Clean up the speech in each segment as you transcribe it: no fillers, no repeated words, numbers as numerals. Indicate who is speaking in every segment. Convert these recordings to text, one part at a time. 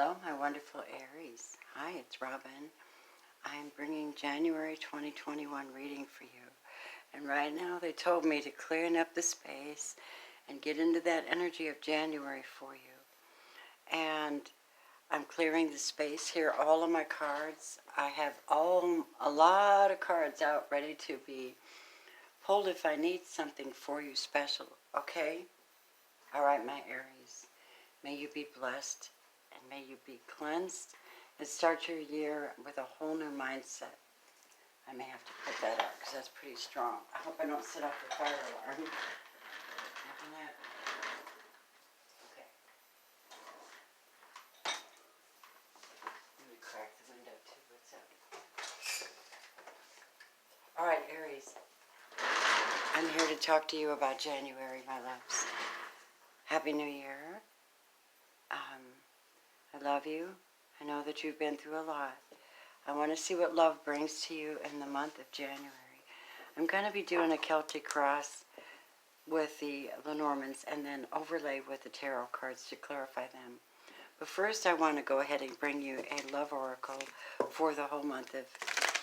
Speaker 1: Hello, my wonderful Aries. Hi, it's Robin. I'm bringing January 2021 reading for you. And right now they told me to clean up the space and get into that energy of January for you. And I'm clearing the space here, all of my cards. I have a lot of cards out ready to be pulled if I need something for you special, okay? All right, my Aries. May you be blessed and may you be cleansed and start your year with a whole new mindset. I may have to put that up because that's pretty strong. I hope I don't set off the fire alarm. Okay. Let me crack the window too. What's up? All right, Aries. I'm here to talk to you about January, my loves. Happy New Year. I love you. I know that you've been through a lot. I want to see what love brings to you in the month of January. I'm going to be doing a Celtic Cross with the Lenormands and then overlay with the tarot cards to clarify them. But first I want to go ahead and bring you a love oracle for the whole month of,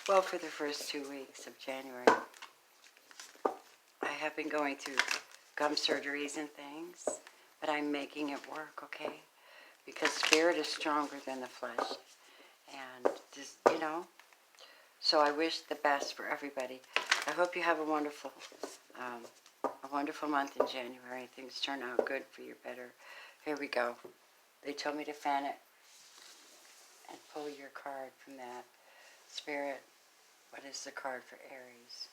Speaker 1: well, for the first 2 weeks of January. I have been going through gum surgeries and things, but I'm making it work, okay? Because spirit is stronger than the flesh. And just, so I wish the best for everybody. I hope you have a wonderful month in January. Things turn out good for you, better. Here we go. They told me to fan it and pull your card from that. Spirit, what is the card for Aries?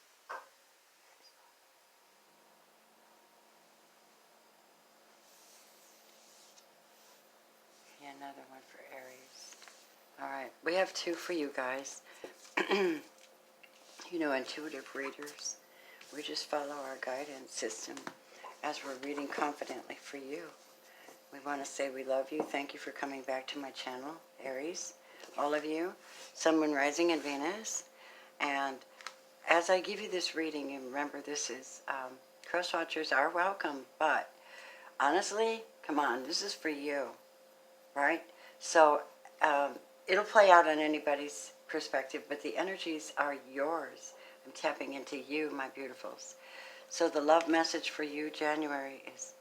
Speaker 1: Yeah, another one for Aries. All right, we have two for you guys. Intuitive readers. We just follow our guidance system as we're reading confidently for you. We want to say we love you. Thank you for coming back to my channel, Aries. All of you, Sun, Moon, Rising, and Venus. And as I give you this reading, and remember this is, cross watchers are welcome, but honestly, come on, this is for you, right? So it'll play out on anybody's perspective, but the energies are yours. I'm tapping into you, my beautifuls. So the love message for you, January, is,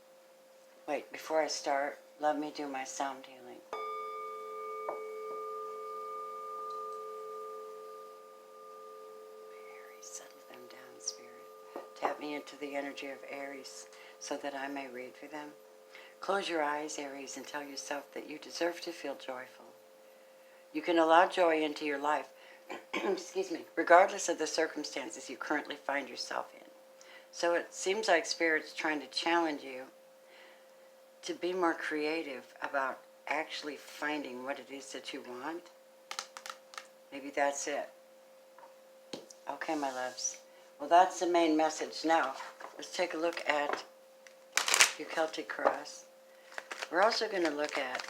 Speaker 1: wait, before I start, let me do my sound healing. Aries, settle them down, Spirit. Tap me into the energy of Aries so that I may read for them. Close your eyes, Aries, and tell yourself that you deserve to feel joyful. You can allow joy into your life, excuse me, regardless of the circumstances you currently find yourself in. So it seems like Spirit's trying to challenge you to be more creative about actually finding what it is that you want. Maybe that's it. Okay, my loves. Well, that's the main message. Now, let's take a look at your Celtic Cross. We're also going to look at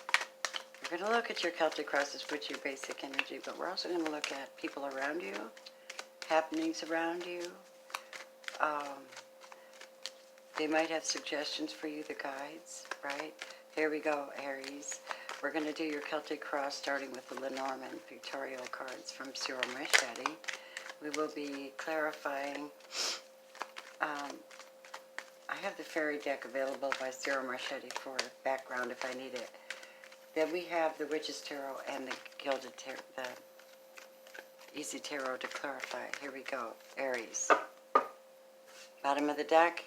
Speaker 1: your Celtic Crosses, which is your basic energy, but we're also going to look at people around you, happenings around you. They might have suggestions for you, the guides, right? Here we go, Aries. We're going to do your Celtic Cross starting with the Lenormand pictorial cards from Cyril Machete. We will be clarifying. I have the fairy deck available by Cyril Machete for background if I need it. Then we have the Witch's Tarot and the Gilded Tarot, the Easy Tarot to clarify. Here we go, Aries. Bottom of the deck.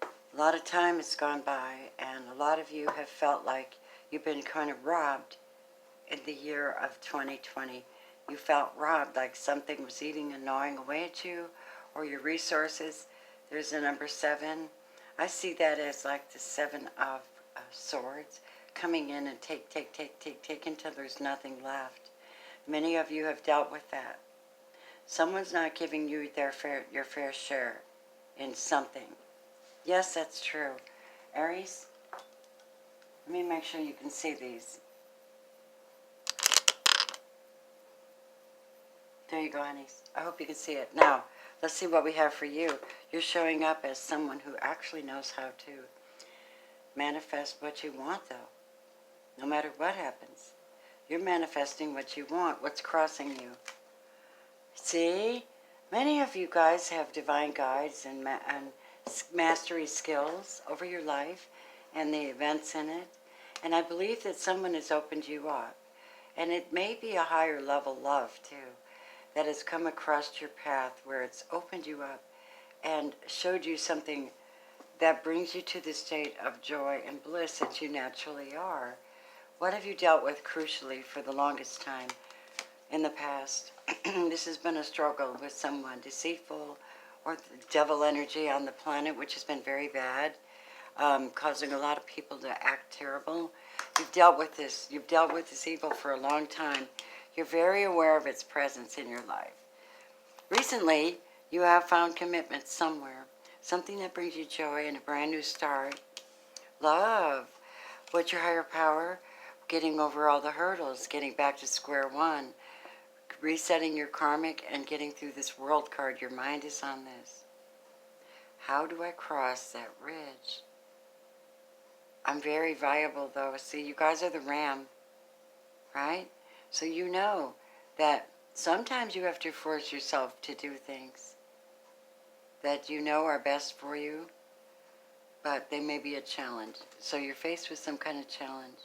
Speaker 1: A lot of time has gone by, and a lot of you have felt like you've been kind of robbed in the year of 2020. You felt robbed, like something was eating and gnawing away at you, or your resources. There's the number 7. I see that as like the 7 of Swords, coming in and take until there's nothing left. Many of you have dealt with that. Someone's not giving you your fair share in something. Yes, that's true. Aries, let me make sure you can see these. There you go, honeys. I hope you can see it. Now, let's see what we have for you. You're showing up as someone who actually knows how to manifest what you want, though. no matter what happens. You're manifesting what you want, what's crossing you. See? Many of you guys have divine guides and mastery skills over your life and the events in it. And I believe that someone has opened you up. And it may be a higher level love, too, that has come across your path where it's opened you up and showed you something that brings you to the state of joy and bliss that you naturally are. What have you dealt with crucially for the longest time in the past? This has been a struggle with someone deceitful or the devil energy on the planet, which has been very bad, causing a lot of people to act terrible. You've dealt with this. You've dealt with this evil for a long time. You're very aware of its presence in your life. Recently, you have found commitment somewhere, something that brings you joy and a brand new start. Love. What's your higher power? Getting over all the hurdles, getting back to square one, resetting your karmic and getting through this world card. Your mind is on this. How do I cross that ridge? I'm very viable, though. See, you guys are the ram, right? So you know that sometimes you have to force yourself to do things that you know are best for you, but they may be a challenge. So you're faced with some kind of challenge.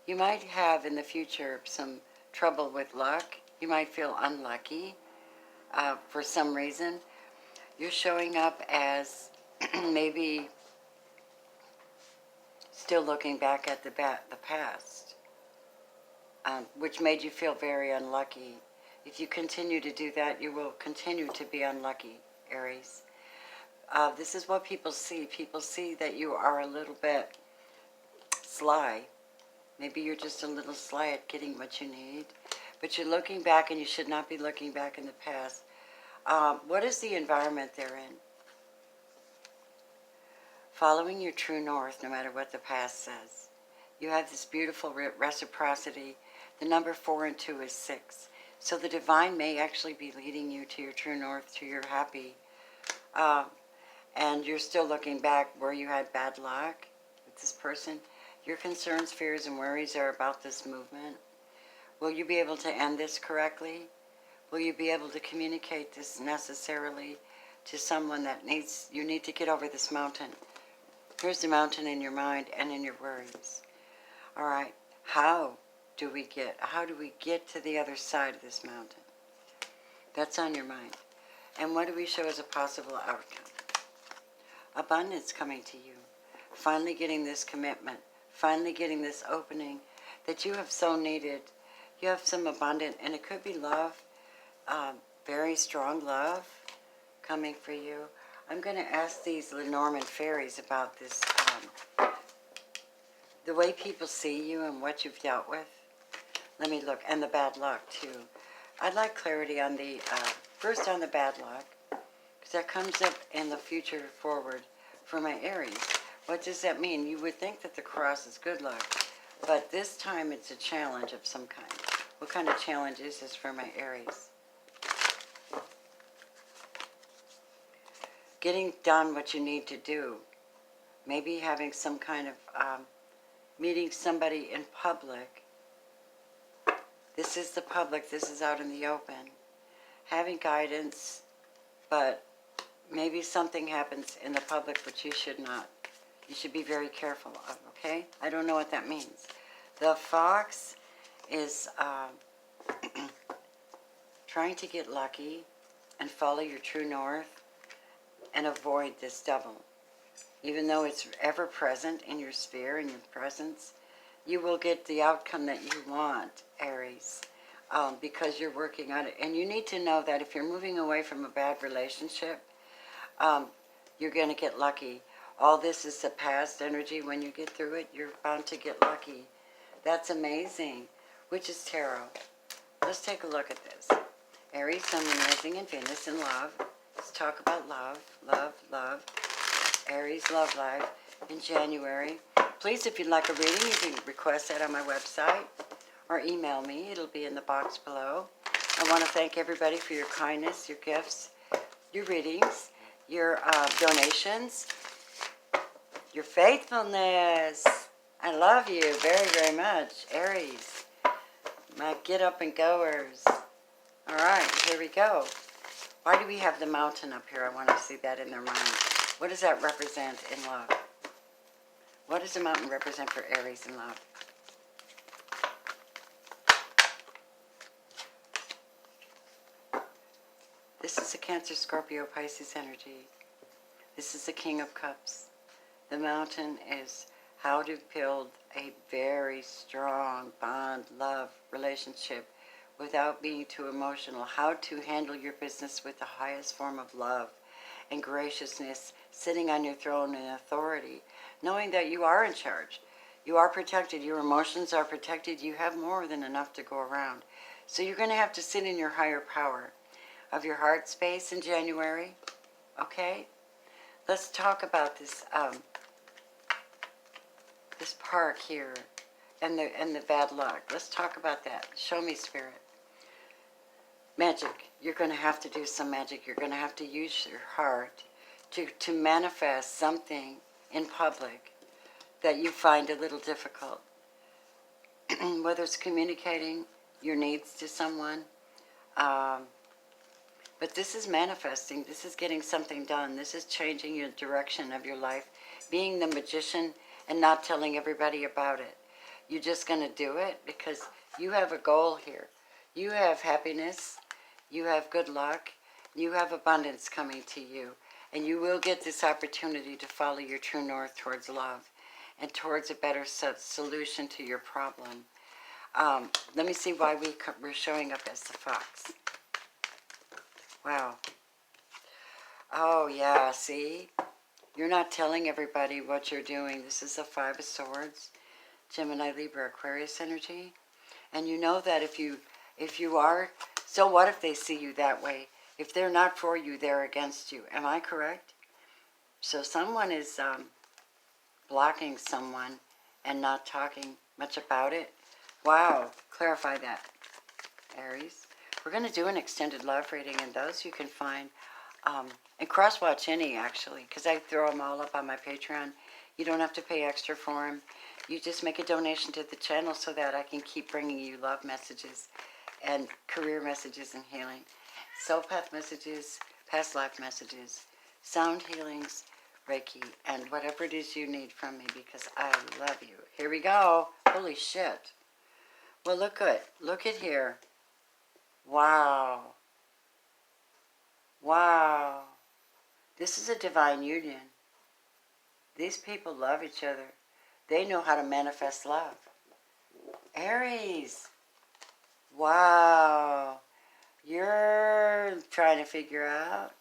Speaker 1: You might have in the future some trouble with luck. You might feel unlucky for some reason. You're showing up as maybe still looking back at the past, which made you feel very unlucky. If you continue to do that, you will continue to be unlucky, Aries. This is what people see. People see that you are a little bit sly. Maybe you're just a little sly at getting what you need. But you're looking back, and you should not be looking back in the past. What is the environment they're in? Following your true north, no matter what the past says. You have this beautiful reciprocity. The number 4 and 2 is 6. So the divine may actually be leading you to your true north, to your happy. And you're still looking back where you had bad luck with this person. Your concerns, fears, and worries are about this movement. Will you be able to end this correctly? Will you be able to communicate this necessarily to someone that you need to get over this mountain? Here's the mountain in your mind and in your words. All right, how do we get to the other side of this mountain? That's on your mind. And what do we show as a possible outcome? Abundance coming to you. Finally getting this commitment. Finally getting this opening that you have so needed. You have some abundant, and it could be love, very strong love coming for you. I'm going to ask these Lenormand fairies about this, the way people see you and what you've dealt with. Let me look, and the bad luck too. I'd like clarity on the, first on the bad luck, because that comes up in the future forward for my Aries. What does that mean? You would think that the cross is good luck, but this time it's a challenge of some kind. What kind of challenge is this for my Aries? Getting done what you need to do. Maybe having some kind of meeting somebody in public. This is the public. This is out in the open. Having guidance, but maybe something happens in the public which you should not. You should be very careful of, okay? I don't know what that means. The fox is trying to get lucky and follow your true north and avoid this devil. Even though it's ever present in your sphere, in your presence, you will get the outcome that you want, Aries, because you're working on it. And you need to know that if you're moving away from a bad relationship, you're going to get lucky. All this is the past energy. When you get through it, you're bound to get lucky. That's amazing. Which is tarot. Let's take a look at this. Aries, Sun, Moon, Rising, and Venus in love. Let's talk about love, love, love. Aries Love Live in January. Please, if you'd like a reading, you can request that on my website or email me. It'll be in the box below. I want to thank everybody for your kindness, your gifts, your readings, your donations, your faithfulness. I love you very, very much, Aries. My get up and goers. All right, here we go. Why do we have the mountain up here? I want to see that in their mind. What does that represent in love? What does the mountain represent for Aries in love? This is a Cancer, Scorpio, Pisces energy. This is the King of Cups. The mountain is how to build a very strong bond, love, relationship without being too emotional. How to handle your business with the highest form of love and graciousness, sitting on your throne in authority, knowing that you are in charge. You are protected. Your emotions are protected. You have more than enough to go around. So you're going to have to sit in your higher power of your heart space in January. Okay? Let's talk about this this park here and the bad luck. Let's talk about that. Show me, Spirit. Magic. You're going to have to do some magic. You're going to have to use your heart to manifest something in public that you find a little difficult. Whether it's communicating your needs to someone, but this is manifesting. This is getting something done. This is changing your direction of your life. Being the magician and not telling everybody about it. You're just going to do it because you have a goal here. You have happiness. You have good luck. You have abundance coming to you. And you will get this opportunity to follow your true north towards love and towards a better solution to your problem. Let me see why we're showing up as the fox. Wow. Oh, yeah, see? You're not telling everybody what you're doing. This is the Five of Swords, Gemini, Libra, Aquarius energy. And you know that if you are, so what if they see you that way? If they're not for you, they're against you. Am I correct? So someone is blocking someone and not talking much about it. Wow, clarify that, Aries. We're going to do an extended love reading, and those you can find, and cross-watch any, actually, because I throw them all up on my Patreon. You don't have to pay extra for them. You just make a donation to the channel so that I can keep bringing you love messages and career messages and healing. Soul path messages, past life messages, sound healings, Reiki, and whatever it is you need from me, because I love you. Here we go. Holy shit. Well, look good. Look at here. Wow. Wow. This is a divine union. These people love each other. They know how to manifest love. Aries. Wow. You're trying to figure out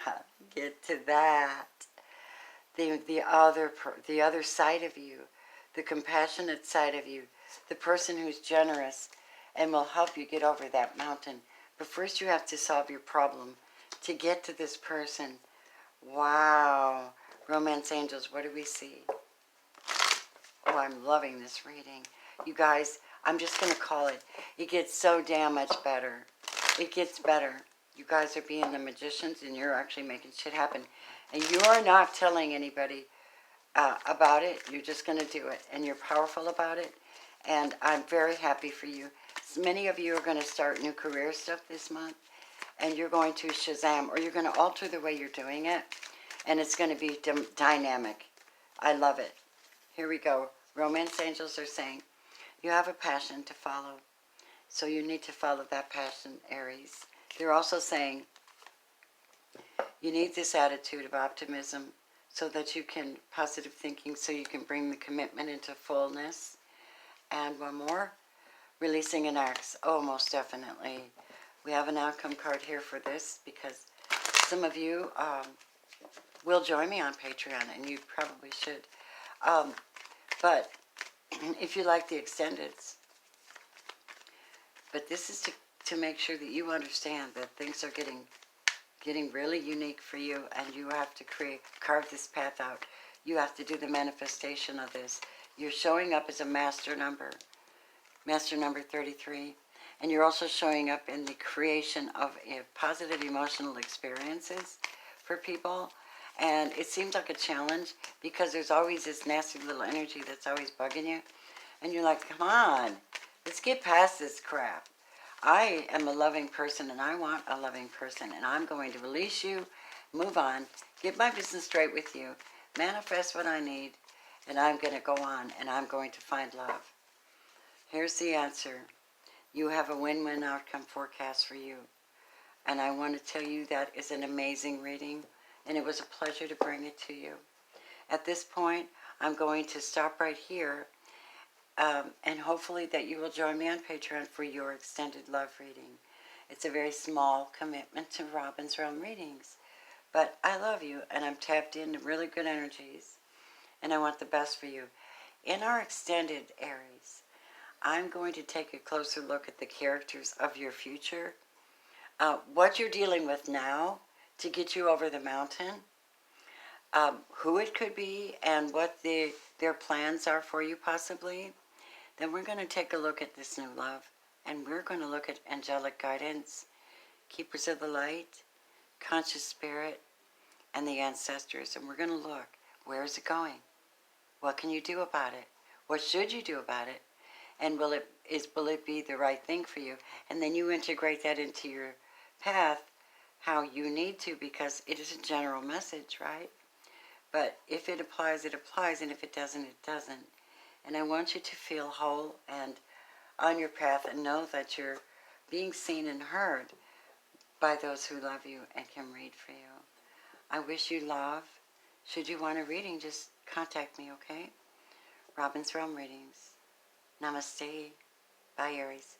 Speaker 1: how to get to that. The other side of you, the compassionate side of you, the person who's generous and will help you get over that mountain. But first you have to solve your problem to get to this person. Wow. Romance angels, what do we see? Oh, I'm loving this reading. You guys, I'm just going to call it. It gets so damn much better. It gets better. You guys are being the magicians and you're actually making shit happen. And you're not telling anybody about it. You're just going to do it. And you're powerful about it. And I'm very happy for you. So many of you are going to start new career stuff this month. And you're going to Shazam, or you're going to alter the way you're doing it. And it's going to be dynamic. I love it. Here we go. Romance angels are saying, you have a passion to follow. So you need to follow that passion, Aries. They're also saying, you need this attitude of optimism so that you can, positive thinking, so you can bring the commitment into fullness. And one more, releasing an axe. Oh, most definitely. We have an outcome card here for this because some of you will join me on Patreon, and you probably should. But if you like the extendeds, but this is to make sure that you understand that things are getting really unique for you, and you have to carve this path out. You have to do the manifestation of this. You're showing up as a master number 33, and you're also showing up in the creation of positive emotional experiences for people, And it seems like a challenge because there's always this nasty little energy that's always bugging you. And you're like, come on, let's get past this crap. I am a loving person and I want a loving person, and I'm going to release you, move on, get my business straight with you, manifest what I need, and I'm going to go on and I'm going to find love. Here's the answer. You have a win-win outcome forecast for you. And I want to tell you that is an amazing reading, and it was a pleasure to bring it to you. At this point, I'm going to stop right here, and hopefully that you will join me on Patreon for your extended love reading. It's a very small commitment to Robin's Realm readings, but I love you, and I'm tapped into really good energies, and I want the best for you. In our extended Aries, I'm going to take a closer look at the characters of your future, what you're dealing with now to get you over the mountain, who it could be, and what their plans are for you possibly. Then we're going to take a look at this new love, and we're going to look at angelic guidance, keepers of the light, conscious spirit, and the ancestors. And we're going to look, where is it going? What can you do about it? What should you do about it? And will it be the right thing for you? And then you integrate that into your path how you need to, because it is a general message, right? But if it applies, it applies, and if it doesn't, it doesn't. And I want you to feel whole and on your path and know that you're being seen and heard by those who love you and can read for you. I wish you love. Should you want a reading, just contact me, okay? Robin's Realm Readings. Namaste. Bye, Aries.